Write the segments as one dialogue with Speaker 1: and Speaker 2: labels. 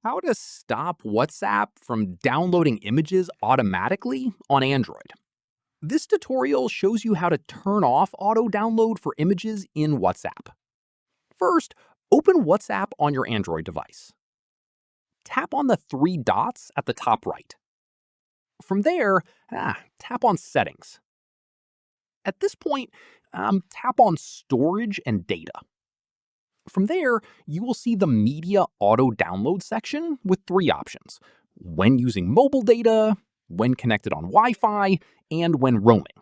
Speaker 1: How to stop WhatsApp from downloading images automatically on Android. This tutorial shows you how to turn off auto download for images in WhatsApp. First, open WhatsApp on your Android device. Tap on the three dots at the top right. From there, tap on Settings. At this point, tap on Storage and Data. From there, you will see the Media Auto Download section with three options: when using mobile data, when connected on Wi Fi, and when roaming.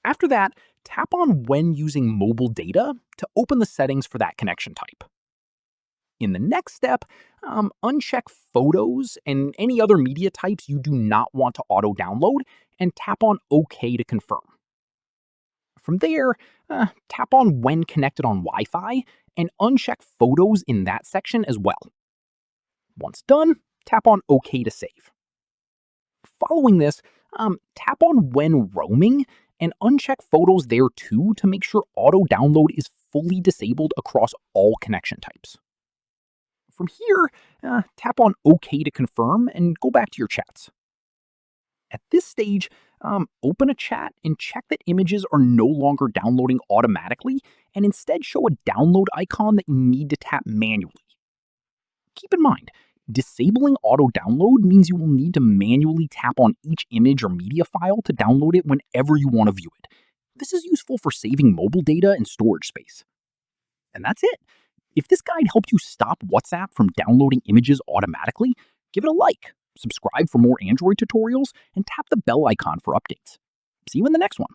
Speaker 1: After that, tap on When using mobile data to open the settings for that connection type. In the next step, uncheck Photos and any other media types you do not want to auto download and tap on OK to confirm. From there, tap on When connected on Wi Fi and uncheck Photos in that section as well. Once done, tap on OK to save. Following this, tap on When roaming and uncheck Photos there too to make sure auto download is fully disabled across all connection types. From here, tap on OK to confirm and go back to your chats. At this stage, open a chat and check that images are no longer downloading automatically and instead show a download icon that you need to tap manually. Keep in mind, disabling auto download means you will need to manually tap on each image or media file to download it whenever you want to view it. This is useful for saving mobile data and storage space. And that's it. If this guide helped you stop WhatsApp from downloading images automatically, give it a like, subscribe for more Android tutorials, and tap the bell icon for updates. See you in the next one.